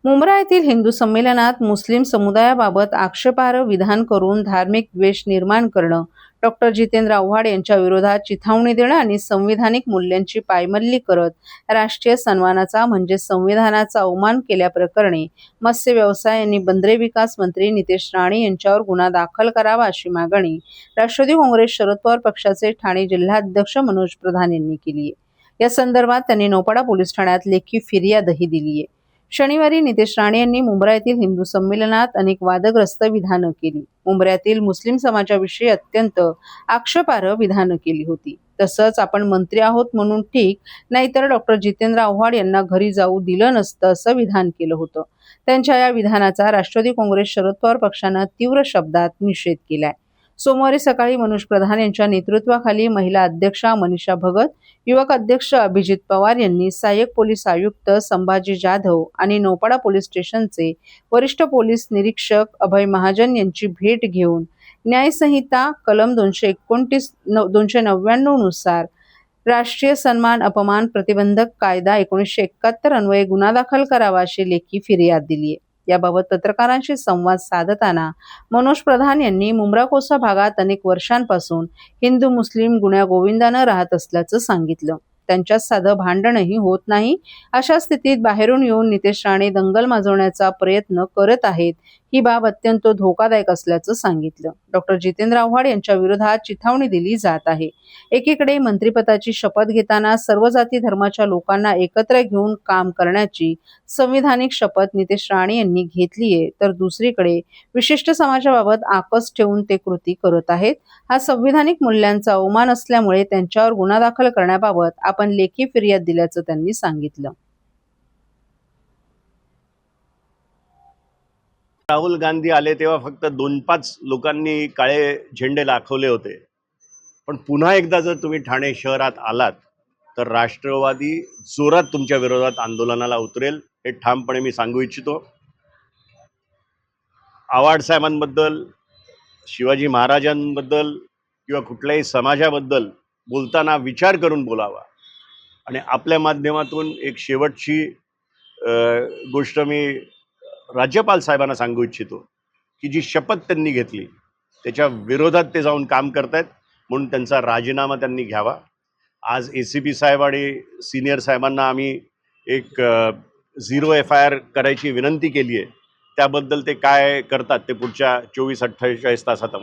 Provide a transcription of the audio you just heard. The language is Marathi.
मुंब्रा येथील हिंदू संमेलनात मुस्लिम समुदायाबाबत आक्षेपार्ह विधान करून धार्मिक द्वेष निर्माण करणं, डॉक्टर जितेंद्र आव्हाड यांच्या विरोधात चिथावणी देणं आणि संविधानिक मूल्यांची पायमल्ली करत राष्ट्रीय सन्मानाचा म्हणजे संविधानाचा अवमान केल्याप्रकरणी मत्स्य व्यवसाय आणि बंदरे विकास मंत्री नितेश राणे यांच्यावर गुन्हा दाखल करावा अशी मागणी राष्ट्रवादी काँग्रेस शरद पवार पक्षाचे ठाणे जिल्हाध्यक्ष मनोज प्रधान यांनी केली आहे. या संदर्भात त्यांनी नौपाडा पोलीस ठाण्यात लेखी फिर्यादही दिली आहे. शनिवारी नितेश राणे यांनी मुंब्रा येथील हिंदू संमेलनात अनेक वादग्रस्त विधानं केली. मुंब्र्यातील मुस्लिम समाजाविषयी अत्यंत आक्षेपार्ह विधानं केली होती. तसंच आपण मंत्री आहोत म्हणून ठीक, नाहीतर डॉक्टर जितेंद्र आव्हाड यांना घरी जाऊ दिलं नसतं असं विधान केलं होतं. त्यांच्या या विधानाचा राष्ट्रवादी काँग्रेस शरद पवार पक्षानं तीव्र शब्दात निषेध केलाय. सोमवारी सकाळी मनोज प्रधान यांच्या नेतृत्वाखाली महिला अध्यक्षा मनीषा भगत, युवक अध्यक्ष अभिजित पवार यांनी सहाय्यक पोलीस आयुक्त संभाजी जाधव आणि नौपाडा पोलीस स्टेशनचे वरिष्ठ पोलीस निरीक्षक अभय महाजन यांची भेट घेऊन न्यायसंहिता कलम 299 नुसार राष्ट्रीय सन्मान अपमान प्रतिबंधक कायदा 1971 अन्वये गुन्हा दाखल करावा अशी लेखी फिर्याद दिली आहे. याबाबत पत्रकारांशी संवाद साधताना मनोज प्रधान यांनी मुंब्रा कोसा भागात अनेक वर्षांपासून हिंदू मुस्लिम गुण्यागोविंदानं राहत असल्याचं सांगितलं. त्यांच्यात साधं भांडणही होत नाही. अशा स्थितीत बाहेरून येऊन नितेश राणे दंगल माजवण्याचा प्रयत्न करत आहेत. ही बाब अत्यंत धोकादायक असल्याचं सांगितलं. डॉक्टर जितेंद्र आव्हाड यांच्या विरोधात चिथावणी दिली जात आहे. एकीकडे मंत्रिपदाची शपथ घेताना सर्व जाती धर्माच्या लोकांना एकत्र घेऊन काम करण्याची संविधानिक शपथ नितेश राणे यांनी घेतली आहे, तर दुसरीकडे विशिष्ट समाजाबाबत आकस ठेवून ते कृती करत आहेत. हा संविधानिक मूल्यांचा अवमान असल्यामुळे त्यांच्यावर गुन्हा दाखल करण्याबाबत आपण लेखी फिर्याद दिल्याचं त्यांनी सांगितलं. राहुल गांधी आले तेव्हा फक्त 2-5 लोकांनी काळे झेंडे दाखवले होते. पण पुन्हा एकदा जर तुम्ही ठाणे शहरात आलात तर राष्ट्रवादी जोरात तुमच्या विरोधात आंदोलनाला उतरेल, हे ठामपणे मी सांगू इच्छितो. आव्हाड साहेबांबद्दल, शिवाजी महाराजांबद्दल किंवा कुठल्याही समाजाबद्दल बोलताना विचार करून बोलावा. आणि आपल्या माध्यमातून एक शेवटची गोष्ट मी राज्यपाल साहेबांना सांगू इच्छितो की जी शपथ त्यांनी घेतली त्याच्या विरोधात ते जाऊन काम करतायत, म्हणून त्यांचा राजीनामा त्यांनी घ्यावा. आज ACP साहेब आणि सिनियर साहेबांना आम्ही एक 0 FIR करायची विनंती केली आहे. त्याबद्दल ते काय करतात ते पुढच्या 24-48 तासात आम्हाला